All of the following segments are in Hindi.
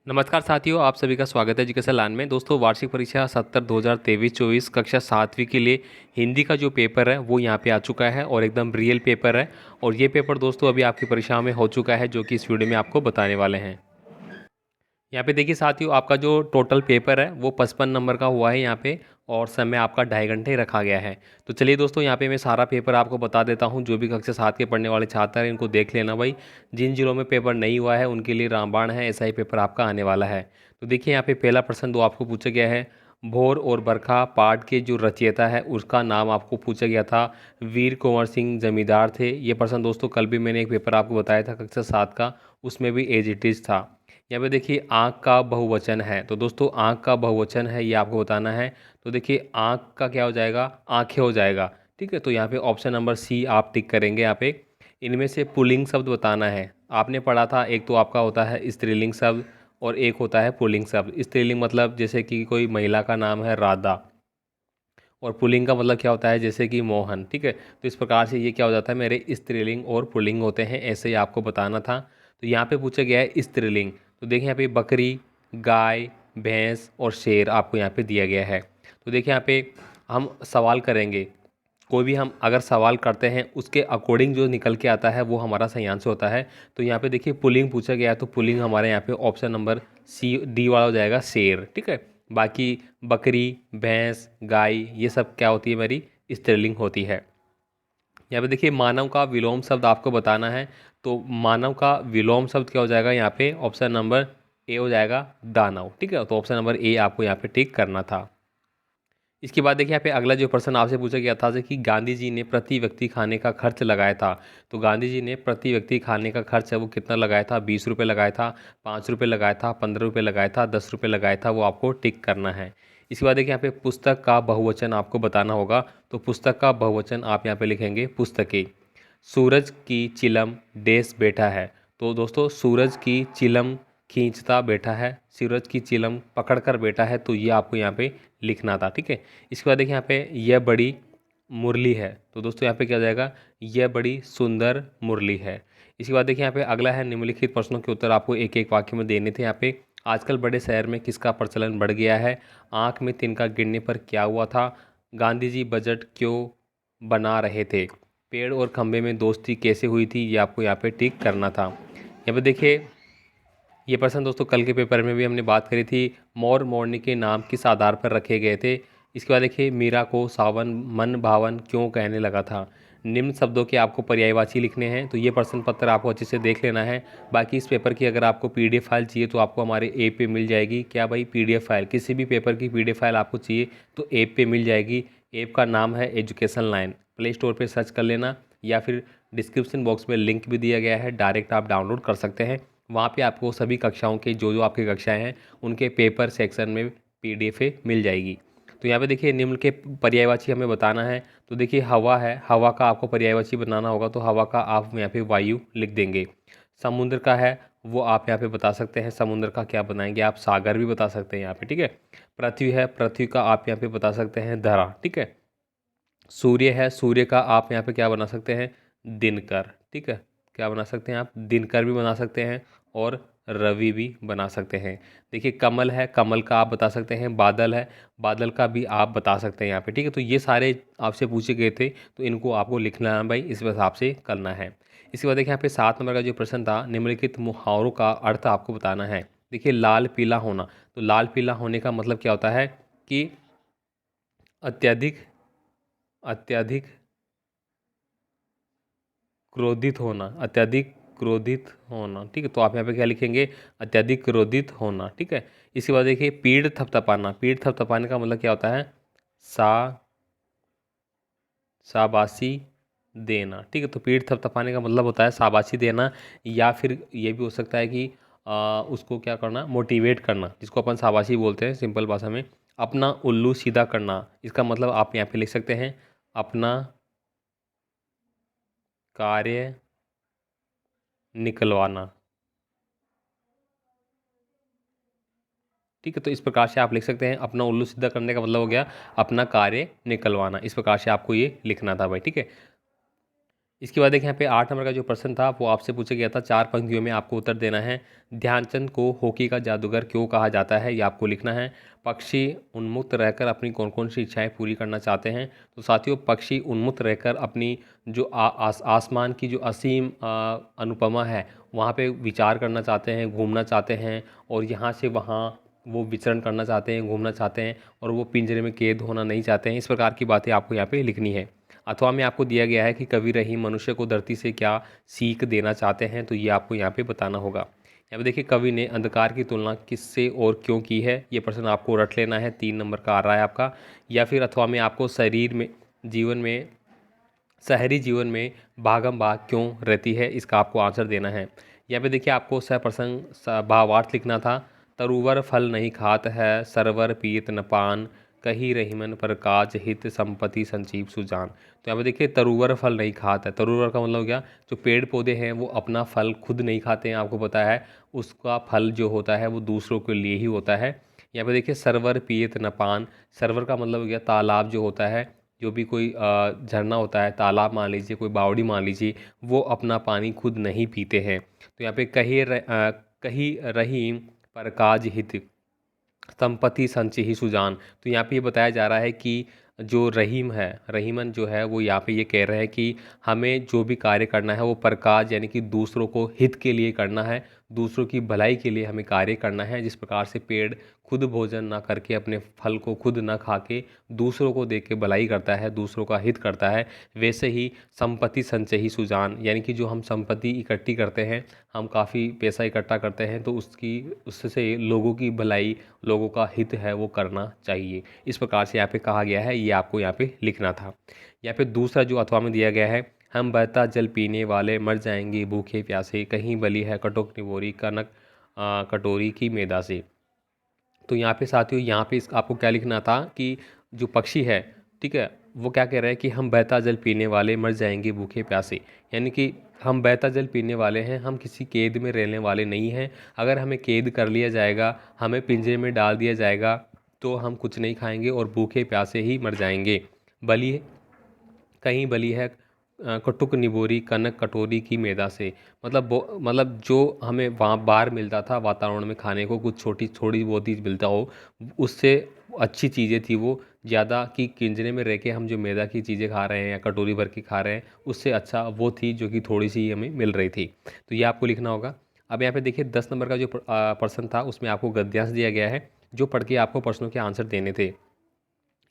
नमस्कार साथियों, आप सभी का स्वागत है एजुकेशन लाइन में। दोस्तों, वार्षिक परीक्षा 70 2023-24 कक्षा 7वीं के लिए हिंदी का जो पेपर है वो यहाँ पे आ चुका है और एकदम रियल पेपर है। और ये पेपर दोस्तों अभी आपकी परीक्षा में हो चुका है, जो कि इस वीडियो में आपको बताने वाले हैं। यहाँ पे देखिए साथियों, आपका जो टोटल पेपर है वो 55 नंबर का हुआ है यहाँ पे, और समय आपका 2.5 घंटे रखा गया है। तो चलिए दोस्तों, यहाँ पे मैं सारा पेपर आपको बता देता हूँ। जो भी कक्षा 7 के पढ़ने वाले छात्र हैं इनको देख लेना भाई। जिन जिलों में पेपर नहीं हुआ है उनके लिए रामबाण है, ऐसा ही पेपर आपका आने वाला है। तो देखिए यहाँ पे पहला प्रश्न दो आपको पूछा गया है। भोर और बरखा पाठ के जो रचयिता है उसका नाम आपको पूछा गया था। वीर कुंवर सिंह जमींदार थे। ये प्रश्न दोस्तों कल भी मैंने एक पेपर आपको बताया था कक्षा 7 का, उसमें भी एज इट इज़ था। यहाँ पे देखिए आँख का बहुवचन है, तो दोस्तों आँख का बहुवचन है ये आपको बताना है। तो देखिए आँख का क्या हो जाएगा, आँखें हो जाएगा। ठीक है, तो यहाँ पे ऑप्शन नंबर सी आप टिक करेंगे। यहाँ पे इनमें से पुल्लिंग शब्द बताना है। आपने पढ़ा था, एक तो आपका होता है स्त्रीलिंग शब्द और एक होता है पुल्लिंग शब्द। स्त्रीलिंग मतलब जैसे कि कोई महिला का नाम है राधा, और पुल्लिंग का मतलब क्या होता है जैसे कि मोहन। ठीक है, तो इस प्रकार से ये क्या हो जाता है, मेरे स्त्रीलिंग और पुल्लिंग होते हैं, ऐसे ही आपको बताना था। तो यहाँ पे पूछा गया है स्त्रीलिंग। तो देखिए यहाँ पे बकरी, गाय, भैंस और शेर आपको यहाँ पे दिया गया है। तो देखिए यहाँ पे हम सवाल करेंगे, कोई भी हम अगर सवाल करते हैं उसके अकॉर्डिंग जो निकल के आता है वो हमारा सही आंसर होता है। तो यहाँ पे देखिए पुल्लिंग पूछा गया है, तो पुल्लिंग हमारे यहाँ पे ऑप्शन नंबर सी डी वाला हो जाएगा, शेर। ठीक है, बाकी बकरी, भैंस, गाय ये सब क्या होती है, मेरी स्त्रीलिंग होती है। यहाँ पे देखिए मानव का विलोम शब्द आपको बताना है। तो मानव का विलोम शब्द क्या हो जाएगा, यहाँ पे ऑप्शन नंबर ए हो जाएगा, दानव। ठीक है, तो ऑप्शन नंबर ए आपको यहाँ पे टिक करना था। इसके बाद देखिए यहाँ पे अगला जो प्रश्न आपसे पूछा गया था कि गांधी जी ने प्रति व्यक्ति खाने का खर्च लगाया था। तो गांधी जी ने प्रति व्यक्ति खाने का खर्च है वो कितना लगाया था, 20 रुपये लगाया था, 5 रुपये लगाया था, 15 रुपये लगाया था, 10 रुपये लगाया था, वो आपको टिक करना है। इसके बाद देखिए यहाँ पे पुस्तक का बहुवचन आपको बताना होगा। तो पुस्तक का बहुवचन आप यहाँ पे लिखेंगे पुस्तकें। सूरज की चिलम डेस बैठा है। तो दोस्तों सूरज की चिलम खींचता बैठा है, सूरज की चिलम पकड़ कर बैठा है, तो ये आपको यहाँ पे लिखना था। ठीक है, इसके बाद देखिए यहाँ पे यह बड़ी मुरली है। तो दोस्तों यहाँ पे क्या हो जाएगा, यह बड़ी सुंदर मुरली है। इसके बाद देखिए यहाँ पे अगला है, निम्नलिखित प्रश्नों के उत्तर आपको एक एक वाक्य में देने थे। यहाँ पे आजकल बड़े शहर में किसका प्रचलन बढ़ गया है, आँख में तिनका गिरने पर क्या हुआ था, गांधी जी बजट क्यों बना रहे थे, पेड़ और खंभे में दोस्ती कैसे हुई थी, ये आपको यहाँ पे टिक करना था। यहाँ पे देखिए ये प्रश्न दोस्तों कल के पेपर में भी हमने बात करी थी, मोर मोरनी के नाम किस आधार पर रखे गए थे। इसके बाद देखिए मीरा को सावन मन भावन क्यों कहने लगा था। निम्न शब्दों के आपको पर्यायवाची लिखने हैं। तो ये प्रश्न पत्र आपको अच्छे से देख लेना है। बाकी इस पेपर की अगर आपको पीडीएफ फाइल चाहिए तो आपको हमारे ऐप पे मिल जाएगी। क्या भाई, पीडीएफ फाइल, किसी भी पेपर की पीडीएफ फाइल आपको चाहिए तो ऐप पे मिल जाएगी। ऐप का नाम है एजुकेशन लाइन, प्ले स्टोर पर सर्च कर लेना, या फिर डिस्क्रिप्शन बॉक्स में लिंक भी दिया गया है, डायरेक्ट आप डाउनलोड कर सकते हैं। वहाँ पे आपको सभी कक्षाओं के जो जो आपकी कक्षाएं हैं उनके पेपर सेक्शन में पीडीएफ मिल जाएगी। तो यहाँ पे देखिए निम्न के पर्यायवाची हमें बताना है। तो देखिए हवा है, हवा का आपको पर्यायवाची बनाना होगा, तो हवा का आप यहाँ पे वायु लिख देंगे। समुद्र का है वो आप यहाँ पे बता सकते हैं, समुद्र का क्या बनाएंगे आप, सागर भी बता सकते हैं यहाँ पे। ठीक है, पृथ्वी है, पृथ्वी का आप यहाँ पे बता सकते हैं धरा। ठीक है, सूर्य है, सूर्य का आप यहाँ पे क्या बना सकते हैं, दिनकर। ठीक है, क्या बना सकते हैं आप, दिनकर भी बना सकते हैं और रवि भी बना सकते हैं। देखिए कमल है, कमल का आप बता सकते हैं, बादल है, बादल का भी आप बता सकते हैं यहाँ पे। ठीक है, तो ये सारे आपसे पूछे गए थे, तो इनको आपको लिखना है भाई, इस हिसाब से करना है। इसके बाद देखिए यहाँ पे 7 नंबर का जो प्रश्न था, निम्नलिखित मुहावरों का अर्थ आपको बताना है। देखिए लाल पीला होना, तो लाल पीला होने का मतलब क्या होता है कि अत्यधिक अत्यधिक क्रोधित होना, अत्यधिक क्रोधित होना। ठीक है, तो आप यहाँ पे क्या लिखेंगे, अत्यधिक क्रोधित होना। ठीक है, इसके बाद देखिए पीठ थपथपाना, पीठ थपथपाने का मतलब क्या होता है, सा शाबाशी देना। ठीक है, तो पीठ थपथपाने का मतलब होता है शाबाशी देना, या फिर ये भी हो सकता है कि उसको क्या करना, मोटिवेट करना, जिसको अपन शाबाशी बोलते हैं सिंपल भाषा में। अपना उल्लू सीधा करना, इसका मतलब आप यहाँ पे लिख सकते हैं, अपना कार्य निकलवाना। ठीक है, तो इस प्रकार से आप लिख सकते हैं, अपना उल्लू सीधा करने का मतलब हो गया अपना कार्य निकलवाना। इस प्रकार से आपको ये लिखना था भाई। ठीक है, इसके बाद देखिए यहाँ पे 8 नंबर का जो प्रश्न था वो आपसे पूछा गया था, 4 पंक्तियों में आपको उत्तर देना है। ध्यानचंद को हॉकी का जादूगर क्यों कहा जाता है, ये आपको लिखना है। पक्षी उन्मुक्त रहकर अपनी कौन कौन सी इच्छाएं पूरी करना चाहते हैं। तो साथियों, पक्षी उन्मुक्त रहकर अपनी जो आसमान की जो असीम अनुपमा है वहाँ पे विचार करना चाहते हैं, घूमना चाहते हैं, और यहाँ से वहाँ वो विचरण करना चाहते हैं, घूमना चाहते हैं, और वो पिंजरे में कैद होना नहीं चाहते हैं। इस प्रकार की बातें आपको यहाँ पे लिखनी है। अथवा में आपको दिया गया है कि कवि रहीम मनुष्य को धरती से क्या सीख देना चाहते हैं, तो ये आपको यहाँ पे बताना होगा। यहाँ पे देखिए, कवि ने अंधकार की तुलना किससे और क्यों की है, ये प्रश्न आपको रट लेना है, 3 नंबर का आ रहा है आपका। या फिर अथवा में आपको शहरी जीवन में भागम भाग क्यों रहती है, इसका आपको आंसर देना है। यहाँ पे देखिए, आपको सप्रसंग भावार्थ लिखना था। तरुवर फल नहीं खात है, सरवर पीत न पान, कही रहीमन पर काज हित संपत्ति संजीव सुजान। तो यहाँ पे देखिए, तरुवर फल नहीं खात है, तरुवर का मतलब क्या, जो पेड़ पौधे हैं वो अपना फल खुद नहीं खाते हैं, आपको पता है, उसका फल जो होता है वो दूसरों के लिए ही होता है। यहाँ पे देखिए, सरवर पियत न पान, सरवर का मतलब हो गया तालाब जो होता है, जो भी कोई झरना होता है, तालाब मान लीजिए, कोई बावड़ी मान लीजिए, वो अपना पानी खुद नहीं पीते हैं। तो यहाँ पे कही रहीम पर काज हित संपत्ति संचय ही सुजान। तो यहाँ पे ये बताया जा रहा है कि जो रहीम है, रहीमन जो है, वो यहाँ पे ये कह रहे हैं कि हमें जो भी कार्य करना है वो परकाज यानी कि दूसरों को हित के लिए करना है, दूसरों की भलाई के लिए हमें कार्य करना है। जिस प्रकार से पेड़ खुद भोजन ना करके, अपने फल को खुद ना खा के दूसरों को दे के भलाई करता है, दूसरों का हित करता है, वैसे ही संपत्ति संचय ही सुजान, यानी कि जो हम संपत्ति इकट्ठी करते हैं, हम काफ़ी पैसा इकट्ठा करते हैं, तो उससे लोगों की भलाई, लोगों का हित है वो करना चाहिए। इस प्रकार से यहाँ पे कहा गया है, ये आपको यहाँ पे लिखना था। यहाँ पे दूसरा जो अथवा में दिया गया है, हम बहता जल पीने वाले मर जाएंगे भूखे प्यासे, कहीं बली है कटोक निबोरी कनक कटोरी की मैदा से। तो यहाँ पे साथियों, यहाँ पे आपको क्या लिखना था कि जो पक्षी है, ठीक है, वो क्या कह रहा है कि हम बहता जल पीने वाले मर जाएंगे भूखे प्यासे, यानी कि हम बहता जल पीने वाले हैं, हम किसी कैद में रहने वाले नहीं हैं। अगर हमें कैद कर लिया जाएगा, हमें पिंजरे में डाल दिया जाएगा, तो हम कुछ नहीं खाएंगे और भूखे प्यासे ही मर जाएंगे। बली कहीं बली है कटुक निबोरी कनक कटोरी की मैदा से, मतलब जो हमें वहाँ बाहर मिलता था वातावरण में खाने को, कुछ थोड़ी बहुत ही मिलता हो, उससे अच्छी चीज़ें थी वो ज़्यादा, कि पिंजरे में रह के हम जो मैदा की चीज़ें खा रहे हैं या कटोरी भर के खा रहे हैं, उससे अच्छा वो थी जो कि थोड़ी सी हमें मिल रही थी। तो ये आपको लिखना होगा। अब यहाँ पे देखिए, 10 नंबर का जो प्रश्न था उसमें आपको गद्यांश दिया गया है, जो पढ़ के आपको प्रश्नों के आंसर देने थे।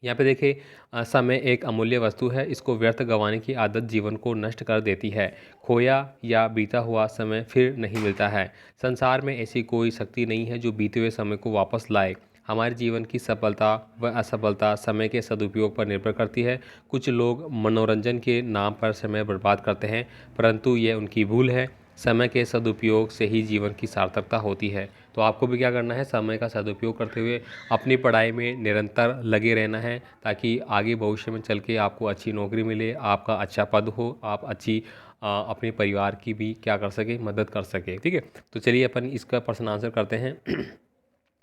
यहाँ पे देखिए, समय एक अमूल्य वस्तु है, इसको व्यर्थ गंवाने की आदत जीवन को नष्ट कर देती है। खोया या बीता हुआ समय फिर नहीं मिलता है। संसार में ऐसी कोई शक्ति नहीं है जो बीते हुए समय को वापस लाए। हमारे जीवन की सफलता व असफलता समय के सदुपयोग पर निर्भर करती है। कुछ लोग मनोरंजन के नाम पर समय बर्बाद करते हैं, परंतु यह उनकी भूल है। समय के सदुपयोग से ही जीवन की सार्थकता होती है। तो आपको भी क्या करना है, समय का सदुपयोग करते हुए अपनी पढ़ाई में निरंतर लगे रहना है, ताकि आगे भविष्य में चल के आपको अच्छी नौकरी मिले, आपका अच्छा पद हो, आप अच्छी अपने परिवार की भी क्या कर सके, मदद कर सके। ठीक है, तो चलिए अपन इसका प्रश्न आंसर करते हैं।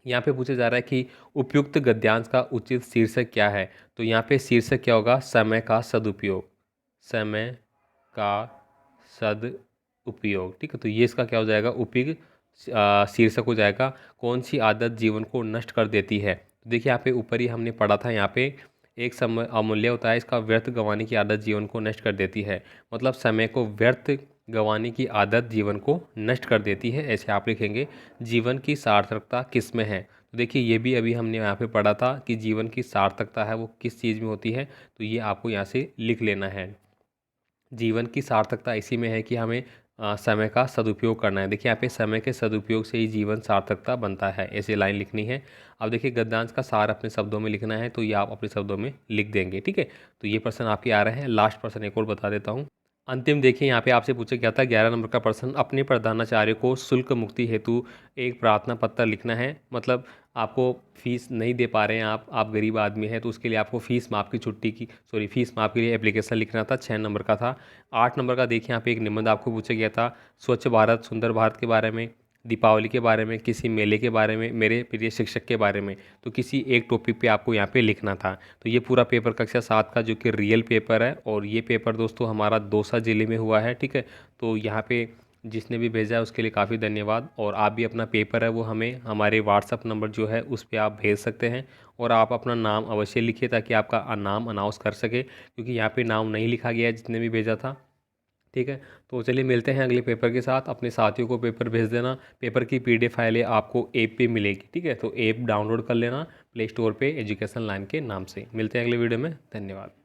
यहाँ पे पूछा जा रहा है कि उपयुक्त गद्यांश का उचित शीर्षक क्या है। तो यहाँ पे शीर्षक क्या होगा, समय का सदुपयोग, समय का सदुपयोग। ठीक है, तो ये इसका क्या हो जाएगा, उपयुक्त शीर्षक हो जाएगा। कौन सी आदत जीवन को नष्ट कर देती है। देखिए यहाँ पे ऊपर ही हमने पढ़ा था, यहाँ पे एक समय अमूल्य होता है, इसका व्यर्थ गंवाने की आदत जीवन को नष्ट कर देती है, मतलब समय को व्यर्थ गंवाने की आदत जीवन को नष्ट कर देती है, ऐसे आप लिखेंगे। जीवन की सार्थकता किस में है। तो देखिए, ये भी अभी हमने यहाँ पे पढ़ा था कि जीवन की सार्थकता है वो किस चीज़ में होती है, तो ये आपको यहाँ से लिख लेना है। जीवन की सार्थकता इसी में है कि हमें समय का सदुपयोग करना है। देखिए यहाँ पे समय के सदुपयोग से ही जीवन सार्थकता बनता है, ऐसे लाइन लिखनी है। अब देखिए, गद्यांश का सार अपने शब्दों में लिखना है, तो ये आप अपने शब्दों में लिख देंगे। ठीक है, तो ये प्रश्न आपके आ रहे हैं। लास्ट प्रश्न एक और बता देता हूँ। अंतिम देखिए, यहाँ पे आपसे पूछा गया था 11 नंबर का प्रश्न, अपने प्रधानाचार्य को शुल्क मुक्ति हेतु एक प्रार्थना पत्र लिखना है। मतलब आपको फीस नहीं दे पा रहे हैं, आप गरीब आदमी हैं, तो उसके लिए आपको फीस माफ़ की छुट्टी की फीस माफ़ के लिए एप्लीकेशन लिखना था। 6 नंबर का था। 8 नंबर का देखिए, यहाँ पे एक निबंध आपको पूछा गया था, स्वच्छ भारत सुंदर भारत के बारे में। दीपावली के बारे में, किसी मेले के बारे में, मेरे प्रिय शिक्षक के बारे में, तो किसी एक टॉपिक पे आपको यहाँ पे लिखना था। तो ये पूरा पेपर कक्षा 7 का जो कि रियल पेपर है, और ये पेपर दोस्तों हमारा दौसा ज़िले में हुआ है, ठीक है। तो यहाँ पे जिसने भी भेजा है उसके लिए काफ़ी धन्यवाद। और आप भी अपना पेपर है वो हमें हमारे व्हाट्सअप नंबर जो है उस पर आप भेज सकते हैं, और आप अपना नाम अवश्य लिखिए ताकि आपका नाम अनाउंस कर सके, क्योंकि यहाँ पे नाम नहीं लिखा गया है जितने भी भेजा था, ठीक है। तो चलिए मिलते हैं अगले पेपर के साथ। अपने साथियों को पेपर भेज देना। पेपर की PDF फाइलें आपको ऐप पे मिलेगी, ठीक है। तो ऐप डाउनलोड कर लेना प्ले स्टोर पे, एजुकेशन लाइन के नाम से। मिलते हैं अगले वीडियो में। धन्यवाद।